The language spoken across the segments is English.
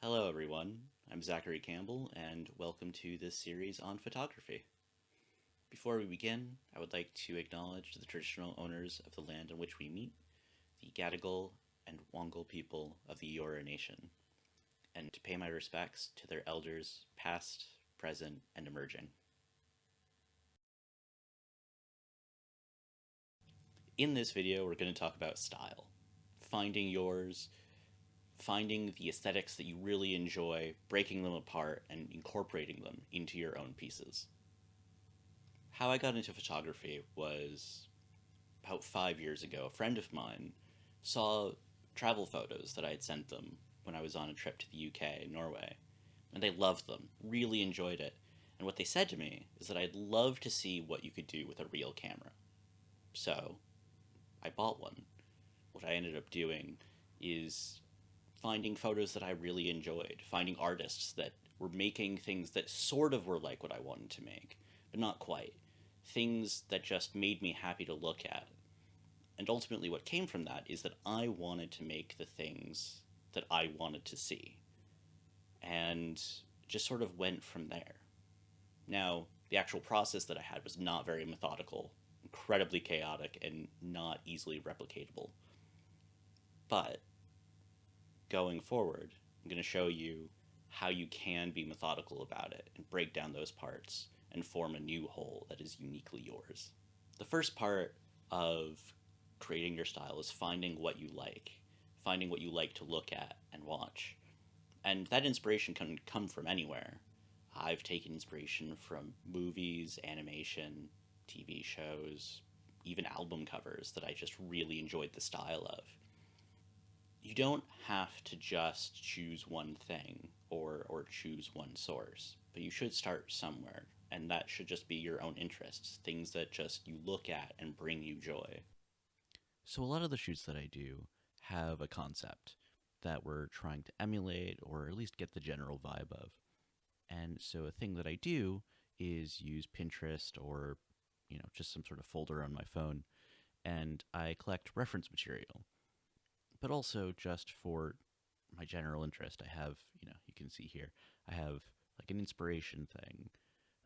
Hello, everyone. I'm Zachary Campbell, and welcome to this series on photography. Before we begin, I would like to acknowledge the traditional owners of the land on which we meet, the Gadigal and Wongal people of the Eora Nation, and to pay my respects to their elders, past, present, and emerging. In this video, we're going to talk about style, finding yours, finding the aesthetics that you really enjoy, breaking them apart, and incorporating them into your own pieces. How I got into photography was about 5 years ago. A friend of mine saw travel photos that I had sent them when I was on a trip to the UK and Norway, and they loved them, really enjoyed it. And what they said to me is that I'd love to see what you could do with a real camera. So I bought one. What I ended up doing is finding photos that I really enjoyed, finding artists that were making things that sort of were like what I wanted to make, but not quite. Things that just made me happy to look at. And ultimately, what came from that is that I wanted to make the things that I wanted to see. And just sort of went from there. Now, the actual process that I had was not very methodical, incredibly chaotic, and not easily replicatable. But going forward, I'm going to show you how you can be methodical about it and break down those parts and form a new whole that is uniquely yours. The first part of creating your style is finding what you like to look at and watch. And that inspiration can come from anywhere. I've taken inspiration from movies, animation, TV shows, even album covers that I just really enjoyed the style of. You don't have to just choose one thing or choose one source, but you should start somewhere, and that should just be your own interests, things that just you look at and bring you joy. So a lot of the shoots that I do have a concept that we're trying to emulate or at least get the general vibe of. And so a thing that I do is use Pinterest or just some sort of folder on my phone, and I collect reference material. But also just for my general interest, I have, you can see here, I have like an inspiration thing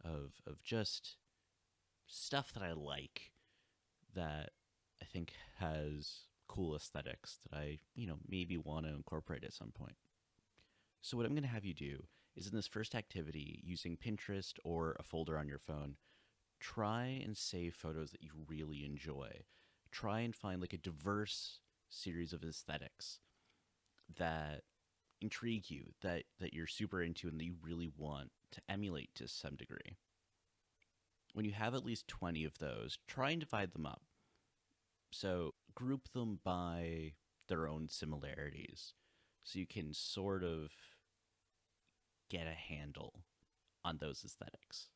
of just stuff that I like that I think has cool aesthetics that I, maybe want to incorporate at some point. So what I'm going to have you do is in this first activity, using Pinterest or a folder on your phone, try and save photos that you really enjoy. Try and find like a diverse series of aesthetics that intrigue you, that you're super into and that you really want to emulate to some degree. When you have at least 20 of those, try and divide them up. So group them by their own similarities so you can sort of get a handle on those aesthetics.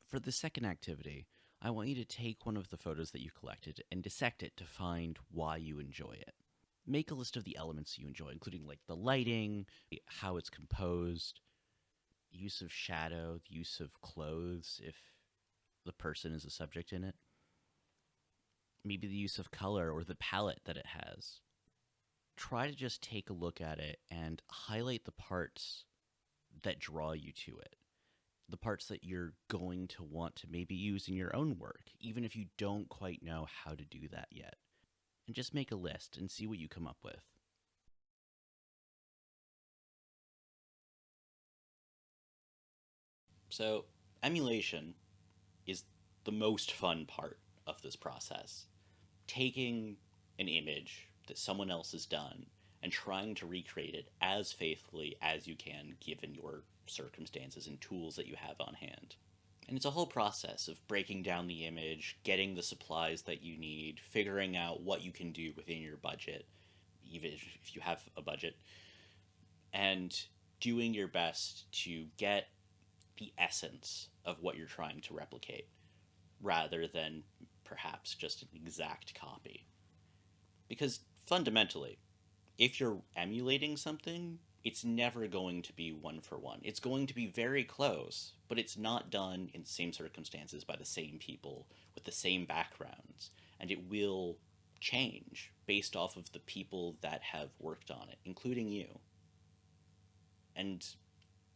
For the second activity, I want you to take one of the photos that you've collected and dissect it to find why you enjoy it. Make a list of the elements you enjoy, including like the lighting, how it's composed, use of shadow, the use of clothes if the person is a subject in it, maybe the use of color or the palette that it has. Try to just take a look at it and highlight the parts that draw you to it, the parts that you're going to want to maybe use in your own work, even if you don't quite know how to do that yet. And just make a list and see what you come up with. So, emulation is the most fun part of this process. Taking an image that someone else has done and trying to recreate it as faithfully as you can given your circumstances and tools that you have on hand. And it's a whole process of breaking down the image, getting the supplies that you need, figuring out what you can do within your budget, even if you have a budget, and doing your best to get the essence of what you're trying to replicate rather than perhaps just an exact copy. Because fundamentally, if you're emulating something, it's never going to be one for one. It's going to be very close, but it's not done in the same circumstances by the same people with the same backgrounds, and it will change based off of the people that have worked on it, including you. And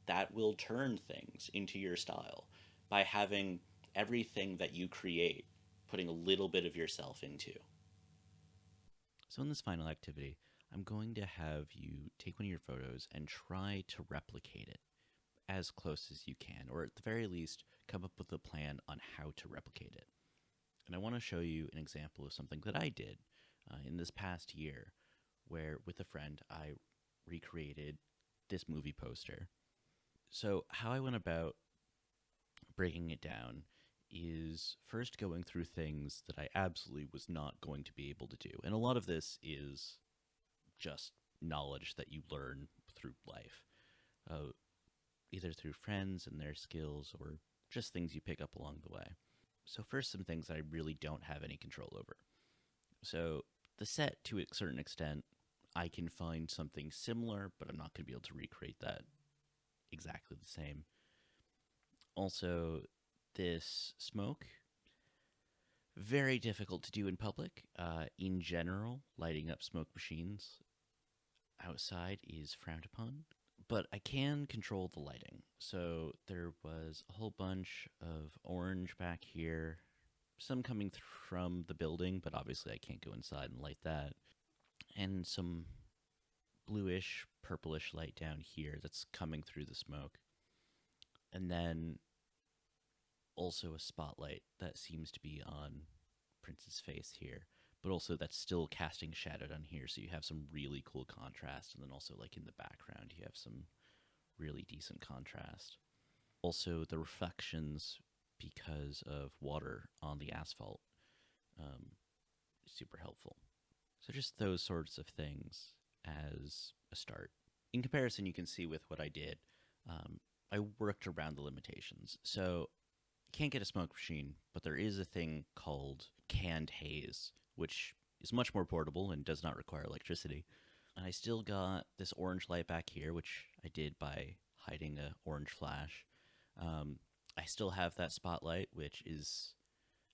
that will turn things into your style by having everything that you create putting a little bit of yourself into. So, in this final activity, I'm going to have you take one of your photos and try to replicate it as close as you can, or at the very least, come up with a plan on how to replicate it. And I want to show you an example of something that I did in this past year, where with a friend I recreated this movie poster. So, how I went about breaking it down is first going through things that I absolutely was not going to be able to do. And a lot of this is just knowledge that you learn through life, either through friends and their skills or just things you pick up along the way. So, first, some things I really don't have any control over. So, the set, to a certain extent, I can find something similar, but I'm not going to be able to recreate that exactly the same. Also, this smoke, very difficult to do in public. In general, lighting up smoke machines outside is frowned upon, but I can control the lighting. So there was a whole bunch of orange back here, some coming from the building, but obviously I can't go inside and light that, and some bluish, purplish light down here that's coming through the smoke. And then also a spotlight that seems to be on Prince's face here, but also that's still casting shadow down here, so you have some really cool contrast. And then also, like, in the background, you have some really decent contrast. Also, the reflections because of water on the asphalt, super helpful. So just those sorts of things as a start. In comparison, you can see with what I did, I worked around the limitations. So can't get a smoke machine, but there is a thing called canned haze, which is much more portable and does not require electricity. And I still got this orange light back here, which I did by hiding a orange flash. I still have that spotlight, which is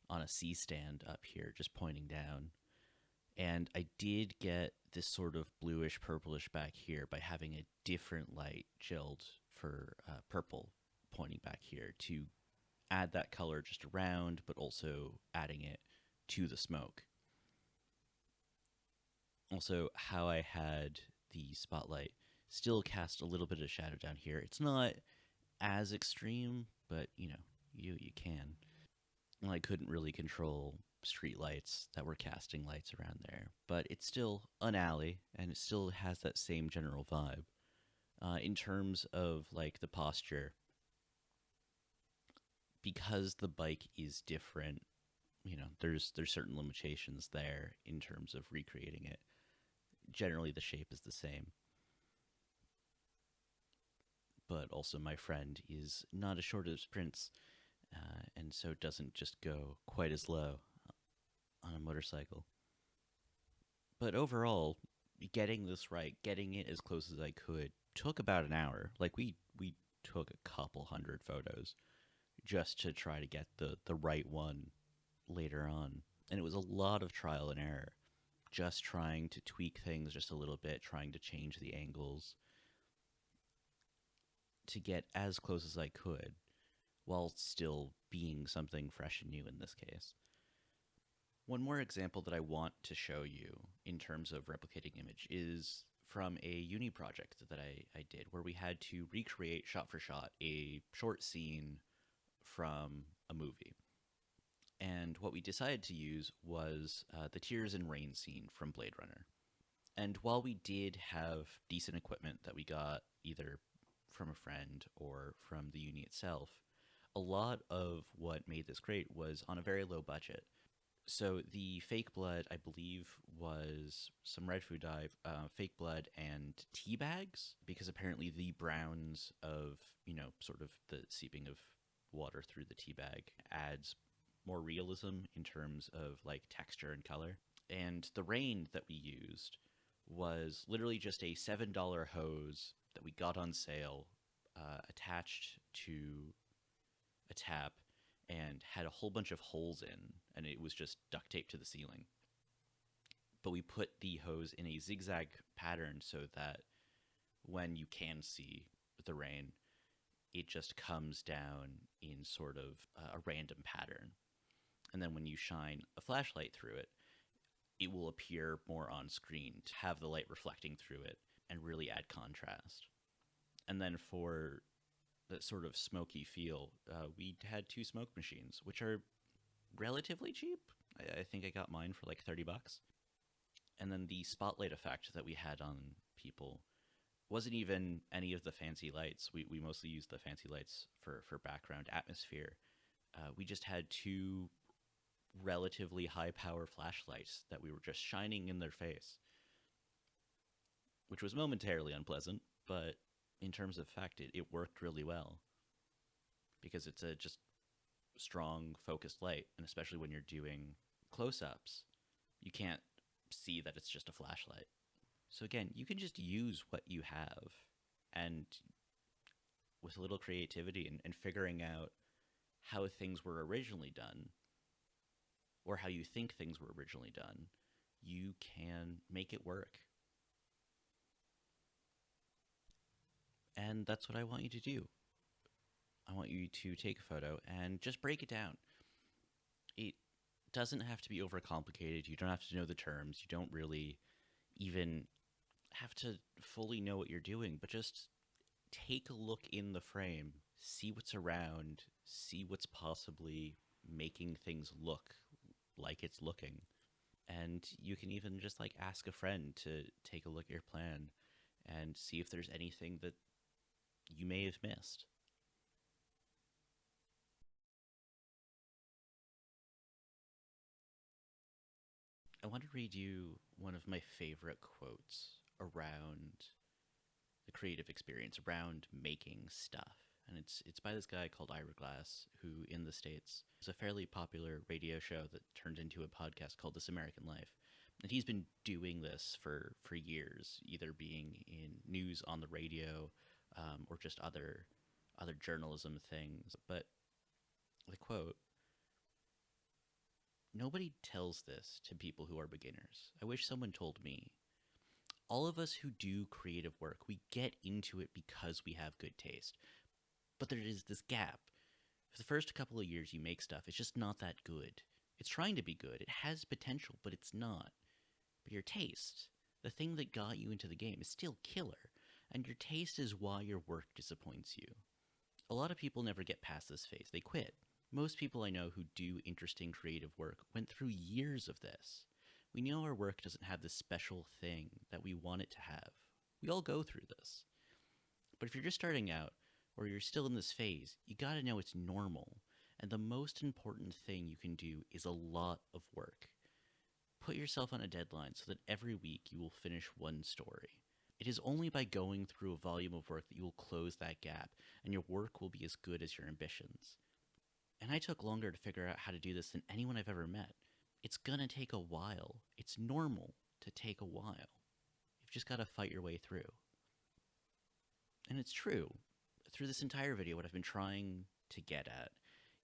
on a C-stand up here, just pointing down. And I did get this sort of bluish purplish back here by having a different light gelled for purple pointing back here to add that color just around, but also adding it to the smoke. Also, how I had the spotlight still cast a little bit of shadow down here. It's not as extreme, but you can. Well, I couldn't really control street lights that were casting lights around there, but it's still an alley, and it still has that same general vibe. In terms of like the posture, because the bike is different, there's certain limitations there in terms of recreating it. Generally, the shape is the same. But also, my friend is not as short as Prince, and so doesn't just go quite as low on a motorcycle. But overall, getting this right, getting it as close as I could, took about an hour. Like, we took a couple hundred photos just to try to get the right one later on. And it was a lot of trial and error, just trying to tweak things just a little bit, trying to change the angles to get as close as I could while still being something fresh and new in this case. One more example that I want to show you in terms of replicating image is from a uni project that I did, where we had to recreate shot for shot a short scene from a movie. And what we decided to use was the Tears and Rain scene from Blade Runner. And while we did have decent equipment that we got either from a friend or from the uni itself, a lot of what made this great was on a very low budget. So the fake blood, I believe, was some red food dye, fake blood, and tea bags, because apparently the browns of, sort of the seeping of water through the tea bag adds more realism in terms of like texture and color. And the rain that we used was literally just a $7 hose that we got on sale, attached to a tap, and had a whole bunch of holes in, and it was just duct taped to the ceiling. but we put the hose in a zigzag pattern so that when you can see the rain, it just comes down in sort of a random pattern. And then when you shine a flashlight through it, it will appear more on screen to have the light reflecting through it and really add contrast. And then for that sort of smoky feel, we had 2 smoke machines, which are relatively cheap. I think I got mine for like $30. And then the spotlight effect that we had on people wasn't even any of the fancy lights. We mostly used the fancy lights for background atmosphere. We just had 2 relatively high power flashlights that we were just shining in their face, which was momentarily unpleasant, but in terms of fact, it worked really well because it's a just strong, focused light, and especially when you're doing close ups, you can't see that it's just a flashlight. So, again, you can just use what you have, and with a little creativity and figuring out how things were originally done, or how you think things were originally done, you can make it work. And that's what I want you to do. I want you to take a photo and just break it down. It doesn't have to be overcomplicated. You don't have to know the terms. You don't really even have to fully know what you're doing, but just take a look in the frame, see what's around, see what's possibly making things look like it's looking. And you can even just like ask a friend to take a look at your plan and see if there's anything that you may have missed. I want to read you one of my favorite quotes around the creative experience, around making stuff. And it's by this guy called Ira Glass, who in the States is a fairly popular radio show that turned into a podcast called This American Life. And he's been doing this for years, either being in news on the radio or just other journalism things. But the quote, "Nobody tells this to people who are beginners. I wish someone told me. All of us who do creative work, we get into it because we have good taste. But there is this gap. For the first couple of years you make stuff, it's just not that good. It's trying to be good. It has potential, but it's not. But your taste, the thing that got you into the game, is still killer. And your taste is why your work disappoints you. A lot of people never get past this phase. They quit. Most people I know who do interesting creative work went through years of this. We know our work doesn't have this special thing that we want it to have. We all go through this. But if you're just starting out, or you're still in this phase, you gotta know it's normal. And the most important thing you can do is a lot of work. Put yourself on a deadline so that every week you will finish one story. It is only by going through a volume of work that you will close that gap, and your work will be as good as your ambitions. And I took longer to figure out how to do this than anyone I've ever met. It's gonna take a while. It's normal to take a while. You've just gotta fight your way through. And it's true. Through this entire video, what I've been trying to get at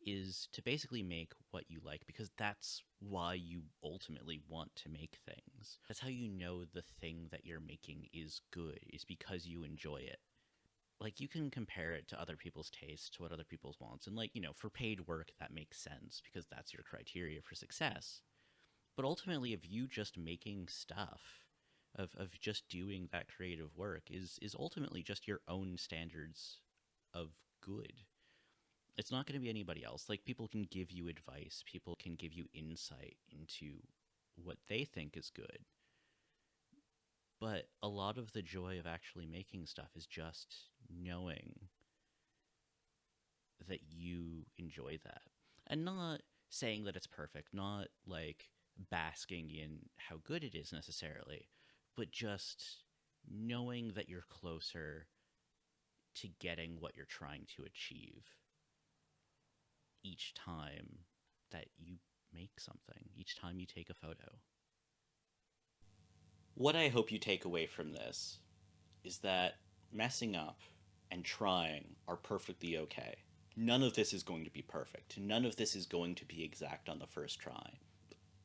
is to basically make what you like, because that's why you ultimately want to make things. That's how you know the thing that you're making is good, is because you enjoy it. Like, you can compare it to other people's tastes, to what other people's wants, and for paid work, that makes sense, because that's your criteria for success. But ultimately, if you just making stuff, of just doing that creative work, is ultimately just your own standards of good. It's not going to be anybody else. Like, people can give you advice, people can give you insight into what they think is good. But a lot of the joy of actually making stuff is just knowing that you enjoy that. And not saying that it's perfect, not like basking in how good it is necessarily, but just knowing that you're closer to getting what you're trying to achieve each time that you make something, each time you take a photo. What I hope you take away from this is that messing up and trying are perfectly okay. None of this is going to be perfect. None of this is going to be exact on the first try.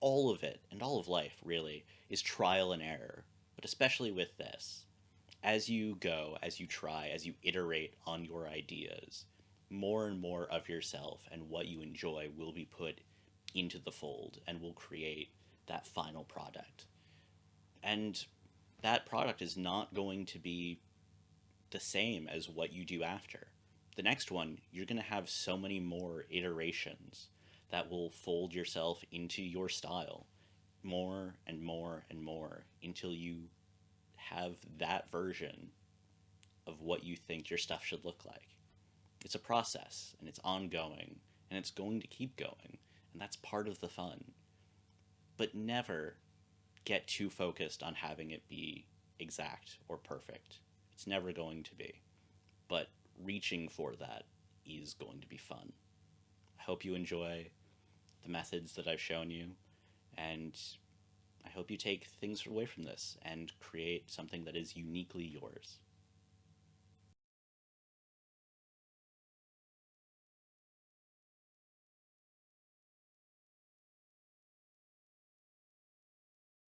all of it, and all of life really, is trial and error. But especially with this, as you go, as you try, as you iterate on your ideas, more and more of yourself and what you enjoy will be put into the fold and will create that final product. And that product is not going to be the same as what you do after. The next one, you're going to have so many more iterations that will fold yourself into your style more and more and more until you have that version of what you think your stuff should look like. It's a process, and it's ongoing, and it's going to keep going, and that's part of the fun. But never get too focused on having it be exact or perfect. It's never going to be. But reaching for that is going to be fun. I hope you enjoy the methods that I've shown you, and I hope you take things away from this and create something that is uniquely yours.